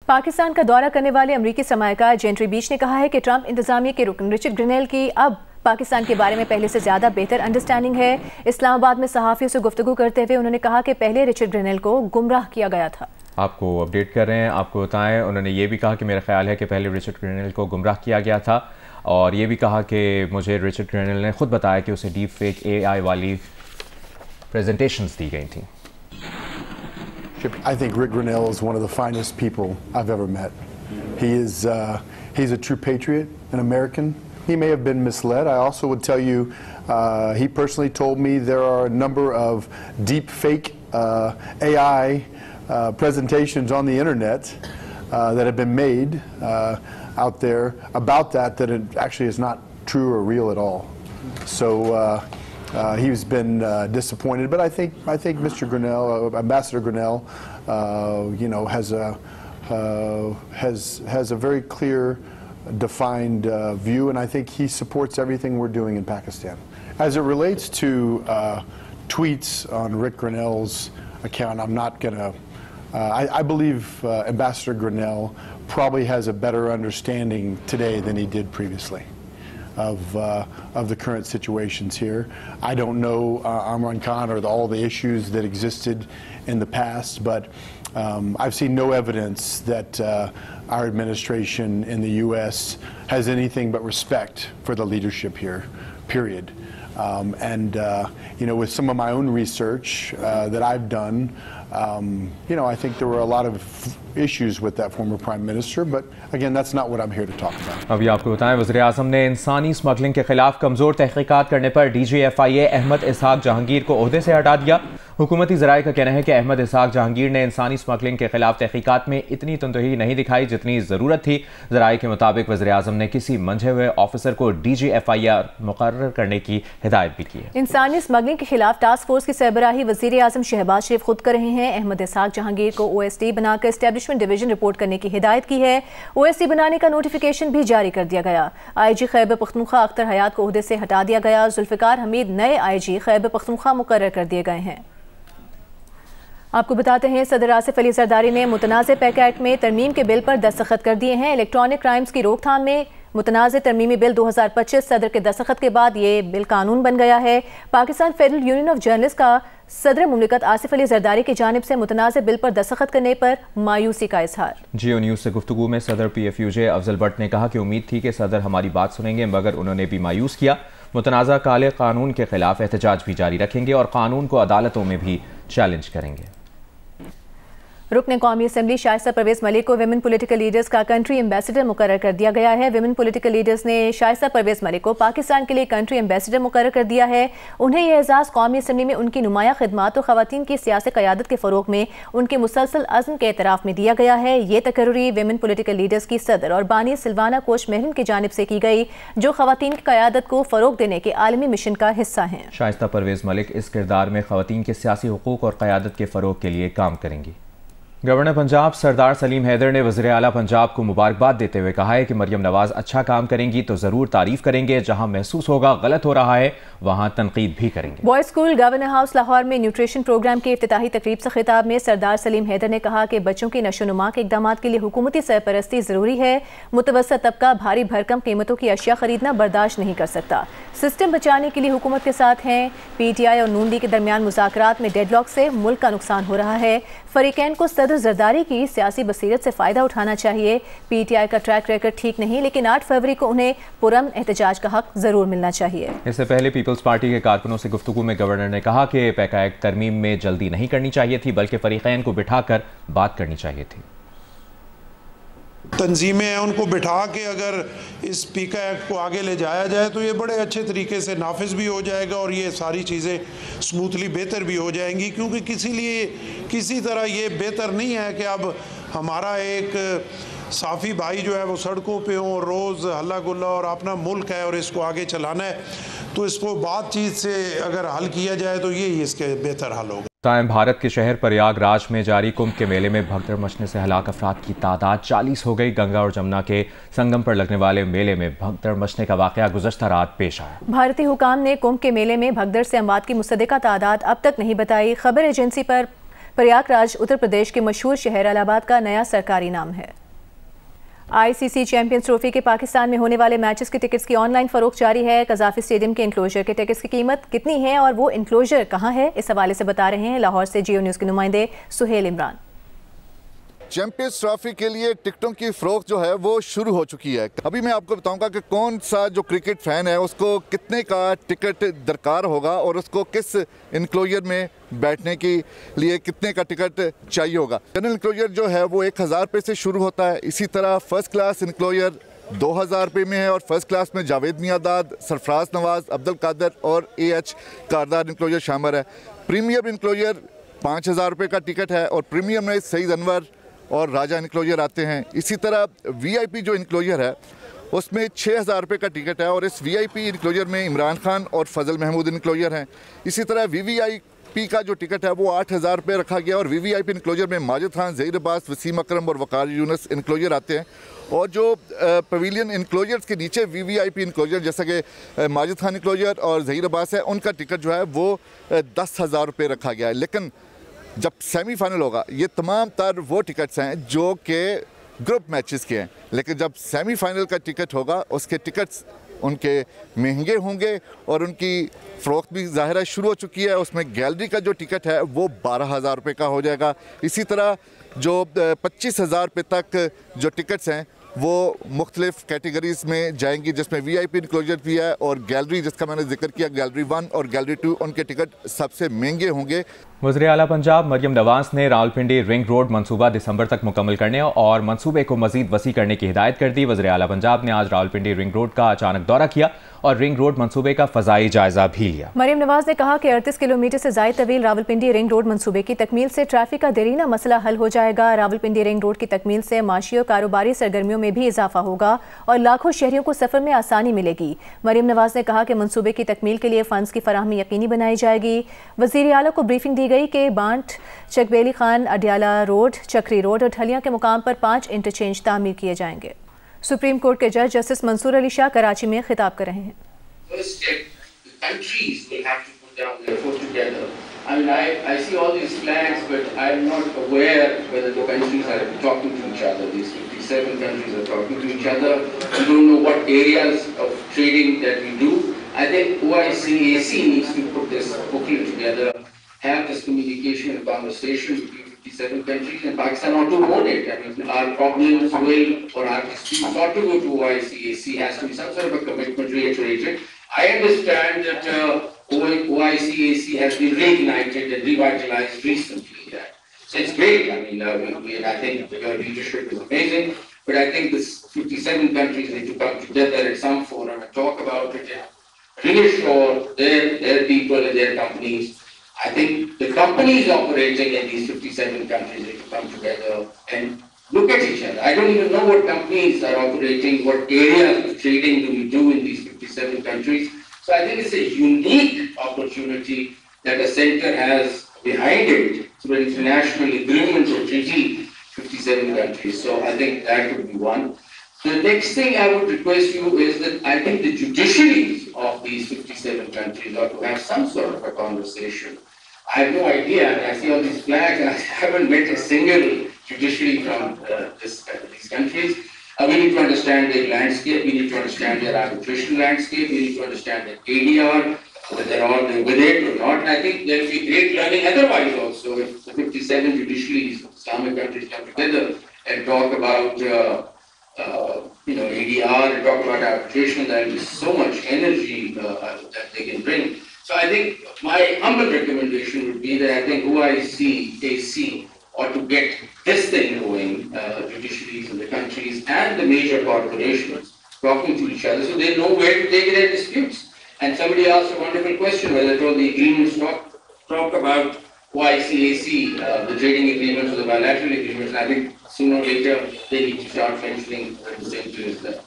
पाकिस्तान का दौरा करने वाले अमरीकी सरमायाकार जेंट्री बीच ने कहा है कि ट्रंप इंतजामिया के रुकन रिचर्ड ग्रिनेल की अब पाकिस्तान के बारे में पहले से ज़्यादा बेहतर अंडरस्टैंडिंग है। इस्लामाबाद में सहाफ़ियों से गुफ्तगू करते हुए उन्होंने कहा कि पहले रिचर्ड ग्रिनेल को गुमराह किया गया था। आपको अपडेट कर रहे हैं, आपको बताएं, उन्होंने ये भी कहा कि मेरा ख्याल है कि पहले रिचर्ड ग्रिनेल को गुमराह किया गया था, और ये भी कहा कि मुझे रिचर्ड ग्रिनेल ने खुद बताया कि उसे डीप फेक AI वाली प्रेजेंटेशंस दी गई थी। I think Rick Grinnell is one of the finest people I've ever met. He's a true patriot, an American. He may have been misled. I also would tell you, he personally told me there are a number of deep fake AI presentations on the internet that have been made out there about that it actually is not true or real at all. So he's been disappointed, but I think Mr. Grinnell, Ambassador Grinnell, has a very clear, defined view, and I think he supports everything we're doing in Pakistan. As it relates to tweets on Rick Grinnell's account, I'm not going to. I believe Ambassador Grinnell probably has a better understanding today than he did previously of the current situations here. I don't know Imran Khan or all the issues that existed in the past, but I've seen no evidence that our administration in the U.S. has anything but respect for the leadership here, period. With some of my own research that I've done, I think there were a lot of issues with that former Prime Minister, but again, that's not what I'm here to talk about. अभी आपको बताएं, वज़ीर-ए-आज़म ने इंसानी smuggling के खिलाफ कमज़ोर तहक़ीक़ात करने पर DG-FIA अहमद इसहाक जहांगीर को ओहदे से हटा दिया। हुकूमती ज़राए का कहना है कि अहमद इसहाक जहांगीर ने इंसानी स्मगलिंग के खिलाफ तहक़ीक़ात में इतनी तंदही नहीं दिखाई जितनी ज़रूरत थी। ज़राए के मुताबिक वज़ीर-ए-आज़म ने किसी मंझे हुए ऑफिसर को DG-FIA मुकर्रर करने की हिदायत भी की है। इंसानी स्मगलिंग के खिलाफ टास्क फोर्स की सरबराही वज़ीर-ए-आज़म शहबाज शरीफ खुद कर रहे हैं। अहमद इसहाक जहांगीर को OSD बनाकर एस्टेब्लिशमेंट डिवीजन रिपोर्ट करने की हिदायत की है। OSD बनाने का नोटिफिकेशन भी जारी कर दिया गया। IG खैबर पख्तूनख्वा अख्तर हयात को ओहदे से हटा दिया गया। जुल्फ़िकार हमीद नए IG खैबर पख्तूनख्वा मुकर्रर कर दिए गए हैं। आपको बताते हैं, सदर आसिफ अली जरदारी ने मुतनाज़ पैक एक्ट में तरमीम के बिल पर दस्तखत कर दिए हैं। इलेक्ट्रॉनिक क्राइम्स की रोकथाम में मुतनाज़ तरमीमी बिल 2025 सदर के दस्तखत के बाद ये बिल कानून बन गया है। Pakistan federal union of journalist का सदर मुमलिकत आसिफ अली जरदारी की जानिब से मुतनाज़ बिल पर दस्तखत करने पर मायूसी का इजहार। जियो न्यूज़ से गुफ्तगू में सदर PFUJ अफजल भट्ट ने कहा कि उम्मीद थी कि सदर हमारी बात सुनेंगे, मगर उन्होंने भी मायूस किया। मुतनाज़ा काले कानून के खिलाफ एहतजाज भी जारी रखेंगे और कानून को अदालतों में भी चैलेंज करेंगे। रुकन कौमी असम्बली शाइस्ता परवेज़ मलिक को विमेन पॉलिटिकल लीडर्स का कंट्री एम्बेसडर मुकर्रर कर दिया गया है। विमेन पॉलिटिकल लीडर्स ने शाइस्ता परवेज़ मलिक को पाकिस्तान के लिए कंट्री एम्बेसडर मुकर्रर कर दिया है। उन्हें यह एजाज़ कौमी असम्बली में उनकी नुमाया खिदमात और ख़वातीन की सियासी क़यादत के फ़रोग़ में उनके मुसलसल अज़्म के एतराफ़ में दिया गया है। ये तकर्री विमेन पॉलिटिकल लीडर्स की सदर और बानी सिल्वाना कोश महरून की जानिब से की गई, जो ख़वातीन की क़यादत को फ़रोग़ देने के आलमी मिशन का हिस्सा हैं। शाइस्ता परवेज़ मलिक इस किरदार में ख़वातीन के सियासी हुकूक़ और क़यादत के फ़रोग़ के लिए काम करेंगी। गवर्नर पंजाब सरदार सलीम हैदर ने वज़ीर आला पंजाब को मुबारकबाद देते हुए कहा है कि मरियम नवाज अच्छा काम करेंगी तो ज़रूर तारीफ करेंगे, जहां महसूस होगा गलत हो रहा है वहां तनकीद भी करेंगे। Boys school governor house Lahore में न्यूट्रिशन प्रोग्राम के इफ्तिताही तकरीब से खिताब में सरदार सलीम हैदर ने कहा कि बच्चों की नशोनुमा के इक़दाम के लिए हुकूमती सरपरस्ती ज़रूरी है। मुतवस्सित तबका भारी भरकम कीमतों की अशिया खरीदना बर्दाश्त नहीं कर सकता। सिस्टम बचाने के लिए हुकूमत के साथ हैं। PTI और नून लीग के दरमियान मुज़ाकरात में डेडलॉक से मुल्क का नुकसान हो रहा है। फरीकैन को सदर जरदारी की सियासी बसीरत से फ़ायदा उठाना चाहिए। PTI का ट्रैक रिकॉर्ड ठीक नहीं, लेकिन 8 फरवरी को उन्हें पुरअमन एहतजाज का हक ज़रूर मिलना चाहिए। इससे पहले पीपल्स पार्टी के कारकुनों से गुफ्तगू में गवर्नर ने कहा कि पैक एक्ट तरमीम में जल्दी नहीं करनी चाहिए थी, बल्कि फरीकैन को बिठाकर बात करनी चाहिए थी। तंजीमें हैं, उनको बिठा के अगर इस पीका एक्ट को आगे ले जाया जाए तो ये बड़े अच्छे तरीके से नाफिज भी हो जाएगा और ये सारी चीज़ें स्मूथली बेहतर भी हो जाएंगी, क्योंकि किसी तरह ये बेहतर नहीं है कि अब हमारा एक साफ़ी भाई जो है वो सड़कों पे हो, रोज़ हल्ला गुल्ला, और अपना मुल्क है और इसको आगे चलाना है, तो इसको बातचीत से अगर हल किया जाए तो यही इसके बेहतर हल होगा। भारत के शहर प्रयागराज में जारी कुंभ के मेले में भगदड़ मचने से हलाक अफराद की तादाद 40 हो गई। गंगा और जमुना के संगम पर लगने वाले मेले में भगदड़ मचने का वाकया गुज़श्ता रात पेश आया। भारतीय हुकाम ने कुंभ के मेले में भगदड़ से अमवात की मुसद्दिका तादाद अब तक नहीं बताई। खबर एजेंसी पर प्रयागराज उत्तर प्रदेश के मशहूर शहर इलाहाबाद का नया सरकारी नाम है। आईसीसी चैंपियंस ट्रॉफी के पाकिस्तान में होने वाले मैचेस के टिकट्स की ऑनलाइन फरोख्त जारी है। कजाफी स्टेडियम के इंक्लोजर के टिकट्स की कीमत कितनी है और वो इंक्लोजर कहां है, इस हवाले से बता रहे हैं लाहौर से जियो न्यूज़ के नुमाइंदे सुहेल इमरान। चैंपियंस ट्रॉफी के लिए टिकटों की फ़रोख्त जो है वो शुरू हो चुकी है। अभी मैं आपको बताऊंगा कि कौन सा जो क्रिकेट फ़ैन है उसको कितने का टिकट दरकार होगा और उसको किस इनक्लोजर में बैठने के लिए कितने का टिकट चाहिए होगा। जनरल इनक्लोजर जो है वो 1000 रुपये से शुरू होता है। इसी तरह फ़र्स्ट क्लास इनक्लोजर 2000 रुपये में है और फर्स्ट क्लास में जावेद मियादाद, सरफराज नवाज, अब्दुल कादर और AH कारदार इनक्लोजर शामिल है। प्रीमियम इनक्लोजर 5000 रुपये का टिकट है और प्रीमियम में सईद अनवर और राजा इनक्लोजर आते हैं। इसी तरह VIP जो इनक्लोजर है उसमें 6000 रुपये का टिकट है और इस VIP इनक्लोजर में इमरान खान और फजल महमूद इनक्लोजर हैं। इसी तरह VVIP का जो टिकट है वो 8000 रुपये रखा गया और VVIP इनक्लोजर में माजिद खान, ज़हीर अब्बास, वसीम अकरम और वकार यूनुस इनक्लोजर आते हैं। और जो पवेलियन इनक्लोजर्स के नीचे VVIP इनक्लोजर जैसा कि माजिद खान इनक्लोजर और ज़हीर अब्बास है, उनका टिकट जो है वो 10,000 रुपये रखा गया है। लेकिन जब सेमीफाइनल होगा ये तमाम तर वो टिकट्स हैं जो कि ग्रुप मैचेस के हैं, लेकिन जब सेमीफाइनल का टिकट होगा उसके टिकट्स उनके महंगे होंगे और उनकी फ़रोख्त भी ज़ाहिर है शुरू हो चुकी है। उसमें गैलरी का जो टिकट है वो 12,000 रुपये का हो जाएगा। इसी तरह जो 25,000 रुपये तक जो टिकट्स हैं वो मुख्तलिफ कैटेगरीज में जाएंगी, जिसमें VIP इनक्लोजर भी है और गैलरी जिसका मैंने जिक्र किया गैलरी 1 और गैलरी 2, उनके टिकट सबसे महंगे होंगे। वज़ीर आला पंजाब मरियम नवाज ने रावलपिंडी रिंग रोड मंसूबा दिसंबर तक मुकम्मल करने और मंसूबे को मजीद वसी करने की हिदायत कर दी। वज़ीर आला पंजाब ने आज रावलपिंडी रिंग रोड का अचानक दौरा किया और रिंग रोड मंसूबे का फ़ज़ाई जायजा भी लिया। मरियम नवाज ने कहा कि 38 किलोमीटर से ज़ायद तवील रावलपिंडी रिंग रोड मंसूबे की तकमील से ट्रैफिक का देरीना मसला हल हो जाएगा। रावलपिंडी रिंग रोड की तकमील से माशी और कारोबारी सरगर्मियों में भी इजाफा होगा और लाखों शहरियों को सफर में आसानी मिलेगी। मरियम नवाज ने कहा कि मंसूबे की तकमील के लिए फंड्स की फराहमी यकीनी बनाई जाएगी। वज़ीर आला को ब्रीफिंग दी गई कि बांट, चकबेली खान, अडियाला रोड, चक्री रोड और ढलियां के मुकाम पर 5 इंटरचेंज तामीर किए जाएंगे। सुप्रीम कोर्ट के जज जस्टिस मंसूर अली शाह कराची में खिताब कर रहे हैं। First step, the countries will have to put down their foot together. I mean, I see all these flags, but I'm not aware whether the countries are talking to each other. These 57 countries are talking to each other. We don't know what areas of trading that we do. I think OICAC needs to put this booklet together, have this communication and conversation between 57 countries, and Pakistan ought to own it. I mean, our problems will, or our disputes ought to go to OICAC. Has to be some sort of a commitment reiterated. I understand that OICAC has been reignited and revitalized recently. So it's great. I mean, I think your leadership is amazing. But I think this 57 countries need to come together at some forum and talk about it and reassure their people and their companies. I think the companies operating in these 57 countries need to come together and look at each other. I don't even know what companies are operating, what areas of trading do we do in these 57 countries. So I think it's a unique opportunity that the center has behind it through an international agreement or treaty, 57 countries. So I think that would be one. The next thing I would request you is that I think the judiciaries of these 57 countries ought to have some sort of a conversation. I have no idea. I mean, I see all these flags and I haven't met a single judiciary from these countries. We need to understand their landscape. We need to understand their arbitration landscape. We need to understand their ADR, whether they're all with it or not. And I think there will be great learning otherwise also if the 57 judiciaries of Islamic countries come together and talk about ADR and talk about arbitration. There will be so much energy that they can bring. So I think my humble recommendation would be that I think OICAC ought to get this thing going, judiciaries in the countries and the major corporations talking to each other so they know where to take their disputes. And somebody asked a wonderful question whether all the agreements talk about OICAC, the trading agreements or the bilateral agreements. And I think sooner or later they need to start mentioning the same thing as that.